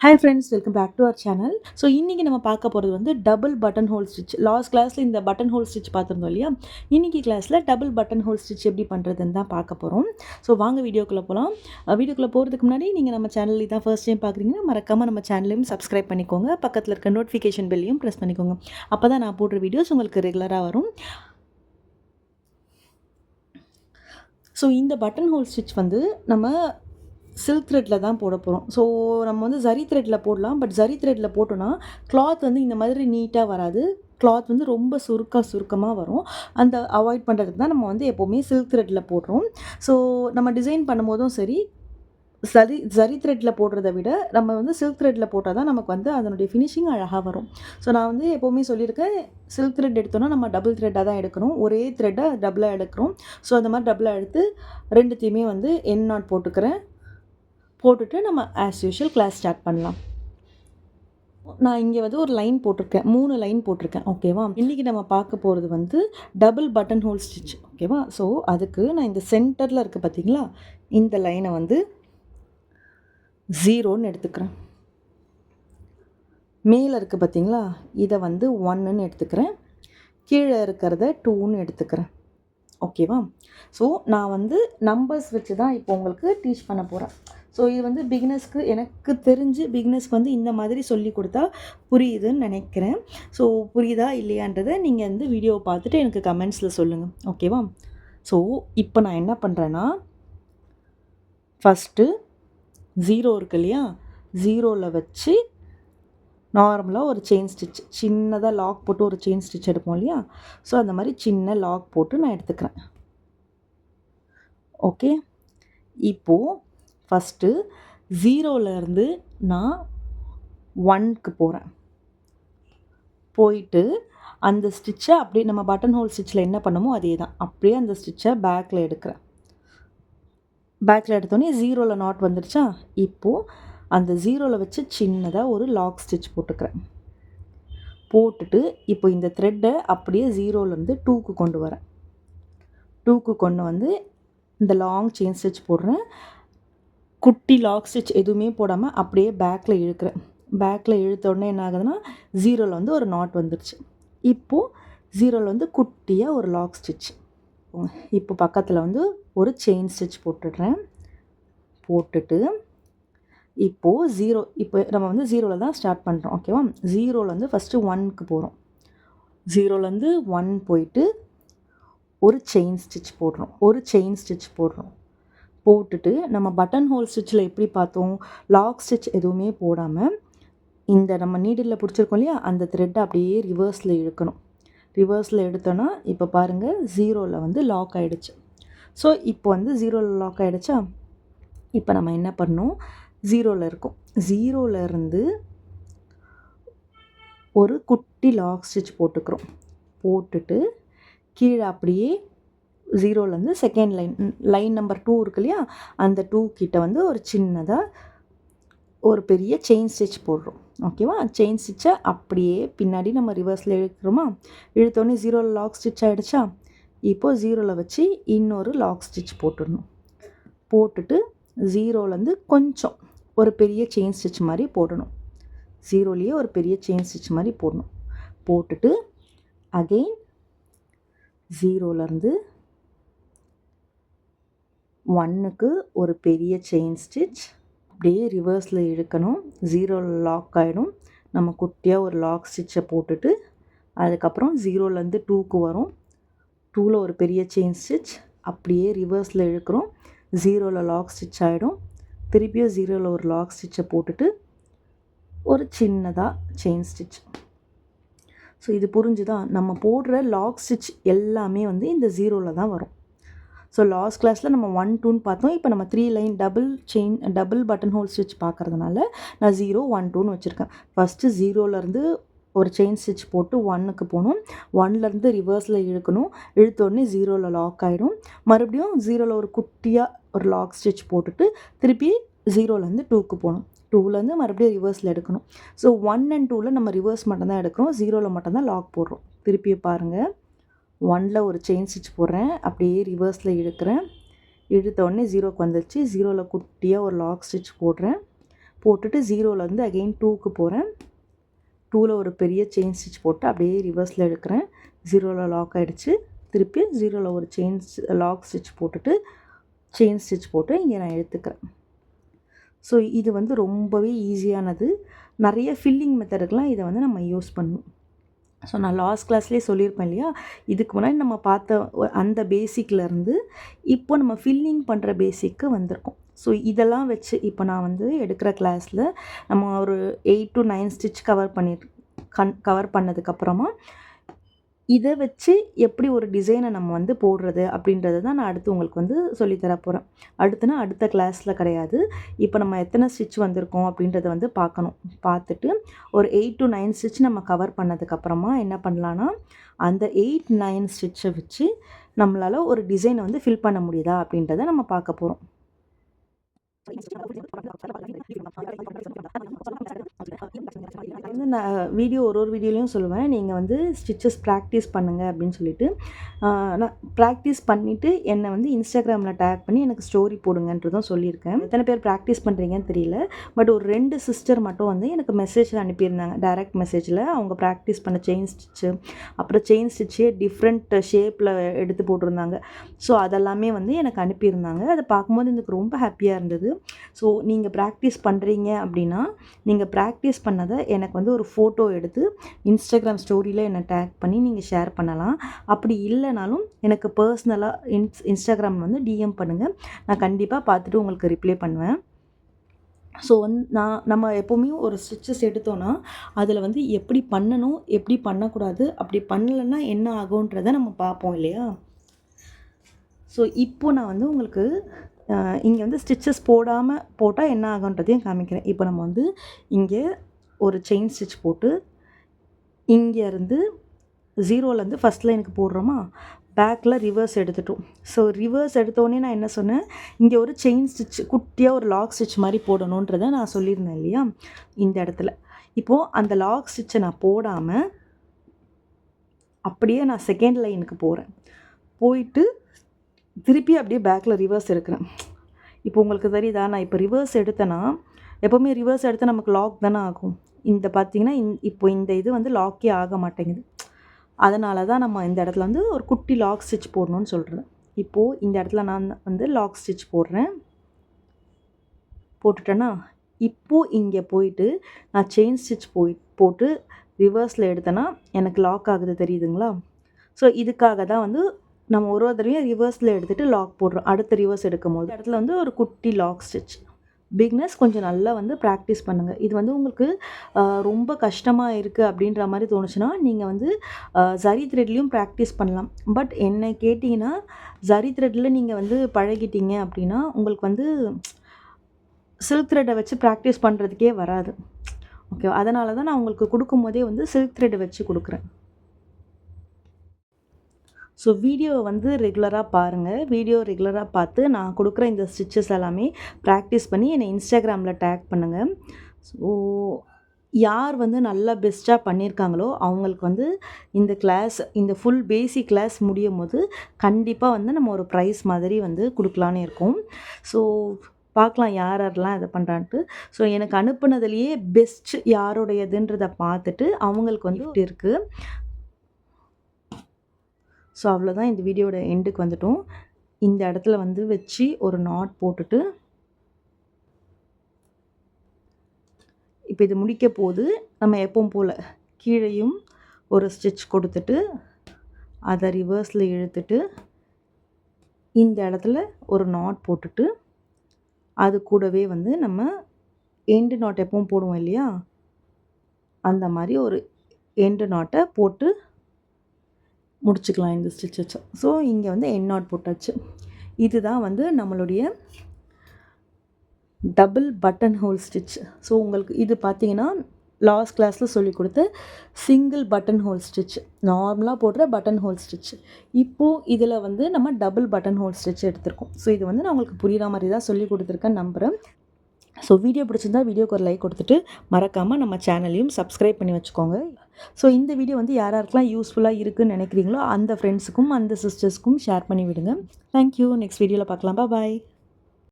Hi friends, welcome back to our channel. So இன்றைக்கி நம்ம பார்க்க போகிறது வந்து double button hole stitch. Last கிளாஸில் இந்த பட்டன் ஹோல் ஸ்டிச் பார்த்துருந்தோம் இல்லையா? இன்றைக்கி கிளாஸில் டபுள் பட்டன் ஹோல் ஸ்டிச் எப்படி பண்ணுறதுன்னு தான் பார்க்க போகிறோம். ஸோ வாங்க வீடியோக்குள்ளே போகலாம். வீடியோக்குள்ளே போகிறதுக்கு முன்னாடி நீங்கள் நம்ம சேனல் தான் ஃபர்ஸ்ட் டைம் பார்க்குறீங்கன்னா மறக்காமல் நம்ம சேனலையும் சப்ஸ்கிரைப் பண்ணிக்கோங்க. பக்கத்தில் இருக்க நோட்டிஃபிகேஷன் பெல்லையும் ப்ரெஸ் பண்ணிக்கோங்க. அப்போ தான் நான் போடுற வீடியோஸ் உங்களுக்கு ரெகுலராக வரும். ஸோ இந்த பட்டன் ஹோல் ஸ்டிச் வந்து நம்ம சில்க் த்ரெட்டில் தான் போட போகிறோம். ஸோ நம்ம வந்து ஜரி த்ரெட்டில் போடலாம். பட் ஜரி த்ரெட்டில் போட்டோன்னா கிளாத் வந்து இந்த மாதிரி நீட்டாக வராது. கிளாத் வந்து ரொம்ப சுருக்கமாக வரும். அந்த அவாய்ட் பண்ணுறதுக்கு தான் நம்ம வந்து எப்போவுமே சில்க் த்ரெட்டில் போடுறோம். ஸோ நம்ம டிசைன் பண்ணும்போதும் சரி, ஜரி த்ரெட்டில் போடுறத விட நம்ம வந்து சில்க் த்ரெட்டில் போட்டால் தான் நமக்கு வந்து அதனுடைய ஃபினிஷிங் அழகாக வரும். ஸோ நான் வந்து எப்போவுமே சொல்லியிருக்கேன், சில்க் த்ரெட் எடுத்தோன்னா நம்ம டபுள் த்ரெட்டாக தான் எடுக்கணும். ஒரே த்ரெட்டை டபுளாக எடுக்கிறோம். ஸோ அந்த மாதிரி டபுளாக எடுத்து ரெண்டுத்தையுமே வந்து என் நாட் போட்டுட்டு நம்ம ஆஸ் யூஷுவல் கிளாஸ் ஸ்டார்ட் பண்ணலாம். நான் இங்கே வந்து ஒரு லைன் போட்டிருக்கேன், 3 லைன் போட்டிருக்கேன். ஓகேவா? இன்றைக்கி நம்ம பார்க்க போகிறது வந்து டபுள் பட்டன் ஹோல் ஸ்டிச். ஓகேவா? ஸோ அதுக்கு நான் இந்த சென்டரில் இருக்குது பார்த்தீங்களா, இந்த லைனை வந்து 0ன்னு எடுத்துக்கிறேன். மேலே இருக்குது பார்த்தீங்களா, இதை வந்து 1ன்னு எடுத்துக்கிறேன். கீழே இருக்கிறத 2ன்னு எடுத்துக்கிறேன். ஓகேவா? ஸோ நான் வந்து நம்பர்ஸ் வச்சு தான் இப்போ உங்களுக்கு டீச் பண்ண போகிறேன். ஸோ இது வந்து பிகினர்ஸ்க்கு, எனக்கு தெரிஞ்சு பிகினர்ஸ்க்கு வந்து இந்த மாதிரி சொல்லி கொடுத்தா புரியுதுன்னு நினைக்கிறேன். ஸோ புரியுதா இல்லையான்றதை நீங்கள் வந்து வீடியோவை பார்த்துட்டு எனக்கு கமெண்ட்ஸில் சொல்லுங்கள். ஓகேவா? ஸோ இப்போ நான் என்ன பண்ணுறேன்னா, ஃபஸ்ட்டு 0 இருக்கு இல்லையா, 0ல் வச்சு நார்மலாக ஒரு செயின் ஸ்டிச், சின்னதாக லாக் போட்டு ஒரு செயின் ஸ்டிச் எடுப்போம் இல்லையா, ஸோ அந்த மாதிரி சின்ன லாக் போட்டு நான் எடுத்துக்கிறேன். ஓகே, இப்போது ஃபஸ்ட்டு 0லேருந்து நான் 1க்கு போகிறேன். போயிட்டு அந்த ஸ்டிச்சை அப்படியே நம்ம பட்டன் ஹோல் ஸ்டிச்சில் என்ன பண்ணமோ அதே தான், அப்படியே அந்த ஸ்டிச்சை பேக்கில் எடுக்கிறேன். பேக்கில் எடுத்தோடனே 0ல் நாட் வந்துடுச்சா, இப்போது அந்த 0ல் வச்சு சின்னதாக ஒரு லாக் ஸ்டிச் போட்டுக்கிறேன். போட்டுட்டு இப்போ இந்த த்ரெட்டை அப்படியே 0லேருந்து 2க்கு கொண்டு வரேன். 2க்கு கொண்டு வந்து இந்த லாங் செயின் ஸ்டிச் போடுறேன். குட்டி லாக் ஸ்டிச் எதுவுமே போடாமல் அப்படியே பேக்கில் இழுக்கிறேன். பேக்கில் இழுத்த உடனே என்ன ஆகுதுன்னா, 0ல் வந்து ஒரு நாட் வந்துடுச்சு. இப்போது 0ல் வந்து குட்டியாக ஒரு லாக் ஸ்டிச். இப்போ பக்கத்தில் வந்து ஒரு செயின் ஸ்டிச் போட்டுடுறேன். போட்டுட்டு இப்போது 0, இப்போ நம்ம வந்து 0ல் தான் ஸ்டார்ட் பண்ணுறோம். ஓகேவா? 0ல் வந்து ஃபஸ்ட்டு 1க்கு போகிறோம். 0லேருந்து 1 போயிட்டு ஒரு செயின் ஸ்டிச் போடுறோம். போட்டுட்டு நம்ம பட்டன் ஹோல் ஸ்டிச்சில் எப்படி பார்த்தோம், லாக் ஸ்டிச் எதுவுமே போடாமல் இந்த நம்ம நீடிலில் பிடிச்சிருக்கோம் இல்லையா, அந்த த்ரெட்டை அப்படியே ரிவர்ஸில் இழுக்கணும். ரிவர்ஸில் எடுத்தோன்னா இப்போ பாருங்கள் 0ல் வந்து லாக் ஆகிடுச்சு. ஸோ இப்போ வந்து 0ல் லாக் ஆகிடுச்சா, இப்போ நம்ம என்ன பண்ணணும், 0ல் இருக்கோம். 0லேருந்து ஒரு குட்டி லாக் ஸ்டிச் போட்டுக்கிறோம். போட்டுட்டு கீழே அப்படியே 0லேருந்து செகண்ட் லைன் நம்பர் 2 இருக்கு இல்லையா, அந்த 2 கிட்ட வந்து ஒரு சின்னதாக ஒரு பெரிய செயின் ஸ்டிச் போடுறோம். ஓகேவா? செயின் ஸ்டிச்சை அப்படியே பின்னாடி நம்ம ரிவர்ஸில் இழுக்கிறோமா, இழுத்தோடனே 0ல் லாக் ஸ்டிச் ஆகிடுச்சா, இப்போது 0ல் வச்சு இன்னொரு லாக் ஸ்டிச் போட்டுடணும். போட்டுட்டு 0லேருந்து கொஞ்சம் ஒரு பெரிய செயின் ஸ்டிச் மாதிரி போடணும். 0லேயே ஒரு பெரிய செயின் ஸ்டிச் மாதிரி போடணும். போட்டுட்டு அகெயின் 0லேருந்து 1க்கு ஒரு பெரிய செயின் ஸ்டிச், அப்படியே ரிவர்ஸில் இழுக்கணும். 0ல் லாக் ஆகிடும். நம்ம குட்டியாக ஒரு லாக் ஸ்டிச்சை போட்டுட்டு அதுக்கப்புறம் 0லேருந்து 2க்கு வரும். 2ல் ஒரு பெரிய செயின் ஸ்டிச், அப்படியே ரிவர்ஸில் இழுக்கிறோம். 0ல் லாக் ஸ்டிச் ஆகிடும். திருப்பியும் 0ல் ஒரு லாக் ஸ்டிச்சை போட்டுட்டு ஒரு சின்னதாக செயின் ஸ்டிச். ஸோ இது புரிஞ்சுதான், நம்ம போடுற லாக் ஸ்டிச் எல்லாமே வந்து இந்த 0ல் தான் வரும். ஸோ லாஸ்ட் கிளாஸில் நம்ம 1, 2ன்னு பார்த்தோம். இப்போ நம்ம 3 line double button hole stitch பார்க்குறதுனால நான் 0, 1, 2ன்னு வச்சுருக்கேன். ஃபஸ்ட்டு 0லேருந்து ஒரு செயின் ஸ்டிச் போட்டு 1க்கு போகணும். 1லேருந்து ரிவர்ஸில் இழுக்கணும். இழுத்தோடனே 0ல் லாக் ஆகிடும். மறுபடியும் 0ல் ஒரு குட்டியாக ஒரு லாக் ஸ்டிச் போட்டுட்டு திருப்பி 0லேருந்து 2க்கு போகணும். 2லேருந்து மறுபடியும் ரிவர்ஸில் எடுக்கணும். ஸோ 1 and 2ல் நம்ம ரிவர்ஸ் மட்டும்தான் எடுக்கிறோம். 0ல் மட்டும்தான் லாக் போடுறோம். திருப்பி பாருங்கள், 1ல் ஒரு செயின் ஸ்டிச் போடுறேன், அப்படியே ரிவர்ஸில் இழுக்கிறேன். இழுத்த உடனே 0க்கு வந்துடுச்சு. 0ல் குட்டியாக ஒரு லாக் ஸ்டிச் போடுறேன். போட்டுட்டு 0லேருந்து அகெயின் 2க்கு போகிறேன். 2ல் ஒரு பெரிய செயின் ஸ்டிச் போட்டு அப்படியே ரிவர்ஸில் எடுக்கிறேன். 0ல் லாக் ஆகிடுச்சு. திருப்பி 0ல் ஒரு லாக் ஸ்டிச் போட்டுட்டு செயின் ஸ்டிச் போட்டு இங்கே நான் எடுத்துக்கிறேன். ஸோ இது வந்து ரொம்பவே ஈஸியானது. நிறைய ஃபில்லிங் மெத்தடுக்கெலாம் இதை வந்து நம்ம யூஸ் பண்ணணும். ஸோ நான் லாஸ்ட் கிளாஸ்லேயே சொல்லியிருப்பேன் இல்லையா, இதுக்கு முன்னாடி நம்ம பார்த்த அந்த பேசிக்லேருந்து இப்போ நம்ம ஃபில்லிங் பண்ணுற பேசிக்கு வந்திருக்கோம். ஸோ இதெல்லாம் வச்சு இப்போ நான் வந்து எடுக்கிற கிளாஸில் நம்ம ஒரு 8 to 9 ஸ்டிச் கவர் பண்ணதுக்கப்புறமா இதை வச்சு எப்படி ஒரு டிசைனை நம்ம வந்து போடுறது அப்படின்றத தான் நான் அடுத்து உங்களுக்கு வந்து சொல்லித்தர போகிறேன். அடுத்த கிளாஸில் கிடையாது. இப்போ நம்ம எத்தனை ஸ்டிச் வந்திருக்கோம் அப்படின்றத வந்து பார்த்துட்டு ஒரு 8 to 9 ஸ்டிச் நம்ம கவர் பண்ணதுக்கப்புறமா என்ன பண்ணலான்னா, அந்த 8, 9 ஸ்டிச்சை வச்சு நம்மளால் ஒரு டிசைனை வந்து ஃபில் பண்ண முடியுதா அப்படின்றத நம்ம பார்க்க போகிறோம். வந்து நான் ஒரு வீடியோலையும் சொல்லுவேன், நீங்கள் வந்து ஸ்டிச்சஸ் ப்ராக்டிஸ் பண்ணுங்கள் அப்படின்னு சொல்லிட்டு. நான் ப்ராக்டிஸ் பண்ணிவிட்டு என்னை வந்து இன்ஸ்டாகிராமில் டேக் பண்ணி எனக்கு ஸ்டோரி போடுங்கன்றதும் சொல்லியிருக்கேன். எத்தனை பேர் ப்ராக்டிஸ் பண்ணுறீங்கன்னு தெரியல. பட் ஒரு 2 சிஸ்டர் மட்டும் வந்து எனக்கு மெசேஜ் அனுப்பியிருந்தாங்க. டைரக்ட் மெசேஜில் அவங்க ப்ராக்டிஸ் பண்ண செயின் ஸ்டிச்சு, அப்புறம் செயின் ஸ்டிச்சே டிஃப்ரெண்ட் ஷேப்பில் எடுத்து போட்டிருந்தாங்க. ஸோ அதெல்லாமே வந்து எனக்கு அனுப்பியிருந்தாங்க. அதை பார்க்கும்போது எனக்கு ரொம்ப ஹாப்பியாக இருந்தது. ஸோ நீங்கள் ப்ராக்டிஸ் பண்ணுறீங்க அப்படின்னா, நீங்கள் ப்ராக்டிஸ் பண்ணதை எனக்கு வந்து ஒரு ஃபோட்டோ எடுத்து இன்ஸ்டாகிராம் ஸ்டோரியில் என்னை டேக் பண்ணி நீங்கள் ஷேர் பண்ணலாம். அப்படி இல்லைனாலும் எனக்கு பர்சனலாக இன்ஸ்டாகிராம் வந்து டிஎம் பண்ணுங்கள். நான் கண்டிப்பாக பார்த்துட்டு உங்களுக்கு ரிப்ளை பண்ணுவேன். ஸோ நம்ம எப்போவுமே ஒரு ஸ்டிச்சஸ் எடுத்தோன்னா அதில் வந்து எப்படி பண்ணணும், எப்படி பண்ணக்கூடாது, அப்படி பண்ணலைன்னா என்ன ஆகுன்றதை நம்ம பார்ப்போம் இல்லையா. ஸோ இப்போ நான் வந்து உங்களுக்கு இங்கே வந்து ஸ்டிச்சஸ் போட்டால் என்ன ஆகுன்றதையும் காமிக்கிறேன். இப்போ நம்ம வந்து இங்கே ஒரு செயின் ஸ்டிச் போட்டு இங்கேருந்து 0லேருந்து ஃபஸ்ட் லைனுக்கு போடுறோமா, பேக்கில் ரிவர்ஸ் எடுத்துட்டோம். ஸோ ரிவர்ஸ் எடுத்தோடனே நான் என்ன சொன்னேன், இங்கே ஒரு செயின் ஸ்டிச் குட்டியாக ஒரு லாக் ஸ்டிச் மாதிரி போடணுன்றதை நான் சொல்லியிருந்தேன் இல்லையா. இந்த இடத்துல இப்போது அந்த லாக் ஸ்டிச்சை நான் போடாமல் அப்படியே நான் செகண்ட் லைனுக்கு போகிறேன். போயிட்டு திருப்பி அப்படியே பேக்கில் ரிவர்ஸ் எடுக்கிறேன். இப்போ உங்களுக்கு தெரியுதா, நான் இப்போ ரிவர்ஸ் எடுத்தேன்னா, எப்போவுமே ரிவர்ஸ் எடுத்தால் நமக்கு லாக் தானே ஆகும். இந்த பார்த்திங்கன்னா இப்போ இந்த இது வந்து லாக்கே ஆக மாட்டேங்குது. அதனால தான் நம்ம இந்த இடத்துல வந்து ஒரு குட்டி லாக் ஸ்டிச் போடணும்னு சொல்கிறேன். இப்போது இந்த இடத்துல நான் வந்து லாக் ஸ்டிச் போட்டுட்டேன்னா, இப்போது இங்கே போயிட்டு நான் செயின் ஸ்டிச் போட்டு ரிவர்ஸில் எடுத்தேன்னா எனக்கு லாக் ஆகுது, தெரியுதுங்களா. ஸோ இதுக்காக தான் வந்து நம்ம ஒரு தடவையும் ரிவர்ஸில் எடுத்துகிட்டு லாக் போடுறோம். அடுத்த ரிவர்ஸ் எடுக்கும் போது இடத்துல வந்து ஒரு குட்டி லாக் ஸ்டிச். பிகினர்ஸ் கொஞ்சம் நல்லா வந்து ப்ராக்டிஸ் பண்ணுங்கள். இது வந்து உங்களுக்கு ரொம்ப கஷ்டமாக இருக்குது அப்படின்ற மாதிரி தோணுச்சுன்னா நீங்கள் வந்து ஜரி த்ரெட்லேயும் ப்ராக்டிஸ் பண்ணலாம். பட் என்னை கேட்டிங்கன்னா, ஜரி த்ரெட்டில் நீங்கள் வந்து பழகிட்டீங்க அப்படின்னா உங்களுக்கு வந்து சில்க் த்ரெட்டை வச்சு ப்ராக்டிஸ் பண்ணுறதுக்கே வராது. ஓகே, அதனால தான் நான் உங்களுக்கு கொடுக்கும்போதே வந்து சில்க் த்ரெட்டை வச்சு கொடுக்குறேன். ஸோ வீடியோவை வந்து ரெகுலராக பாருங்கள். ரெகுலராக பார்த்து நான் கொடுக்குற இந்த ஸ்டிச்சஸ் எல்லாமே ப்ராக்டிஸ் பண்ணி என்னை இன்ஸ்டாகிராமில் டேக் பண்ணுங்கள். ஸோ யார் வந்து நல்லா பெஸ்ட்டாக பண்ணியிருக்காங்களோ அவங்களுக்கு வந்து இந்த ஃபுல் பேசிக் கிளாஸ் முடியும் போது கண்டிப்பாக வந்து நம்ம ஒரு ப்ரைஸ் மாதிரி வந்து கொடுக்கலான்னு இருக்கோம். ஸோ பார்க்கலாம் யாரெல்லாம் இதை பண்ணுறான்ட்டு. ஸோ எனக்கு அனுப்புனதுலேயே பெஸ்ட் யாருடையதுன்றதை பார்த்துட்டு அவங்களுக்கு வந்து இருக்குது. ஸோ அவ்வளோதான், இந்த வீடியோட எண்டுக்கு வந்துட்டோம். இந்த இடத்துல வந்து வச்சு ஒரு நாட் போட்டுட்டு இப்போ இது முடிக்க போது நம்ம எப்பவும் போல் கீழேயும் ஒரு ஸ்டிச் கொடுத்துட்டு அதை ரிவர்ஸில் இழுத்துட்டு இந்த இடத்துல ஒரு நாட் போட்டுட்டு அது கூடவே வந்து நம்ம எண்டு நாட் எப்பவும் போடுவோம் இல்லையா, அந்த மாதிரி ஒரு எண்டு நாட்டை போட்டு முடிச்சுக்கலாம் இந்த ஸ்டிச் வச்சு. ஸோ இங்கே வந்து எண்ட் நாட் போட்டாச்சு. இதுதான் வந்து நம்மளுடைய double button hole stitch. So உங்களுக்கு இது பார்த்தீங்கன்னா லாஸ்ட் கிளாஸில் சொல்லி கொடுத்த சிங்கிள் பட்டன் ஹோல் ஸ்டிச், நார்மலாக போடுற பட்டன் ஹோல் ஸ்டிச். இப்போது இதில் வந்து நம்ம டபுள் பட்டன் ஹோல் ஸ்டிச் எடுத்திருக்கோம். ஸோ இது வந்து நான் உங்களுக்கு புரிகிற மாதிரி தான் சொல்லி கொடுத்துருக்கேன் நம்புகிறேன். ஸோ வீடியோ பிடிச்சிருந்தா வீடியோக்கு ஒரு லைக் கொடுத்துட்டு மறக்காமல் நம்ம சேனலையும் சப்ஸ்கிரைப் பண்ணி வச்சுக்கோங்க. ஸோ இந்த வீடியோ வந்து யாராருக்கெல்லாம் யூஸ்ஃபுல்லாக இருக்குதுன்னு நினைக்கிறீங்களோ அந்த ஃப்ரெண்ட்ஸுக்கும் அந்த சிஸ்டர்ஸ்க்கும் ஷேர் பண்ணி விடுங்க. தேங்க்யூ. நெக்ஸ்ட் வீடியோவில் பார்க்கலாம். பாய்.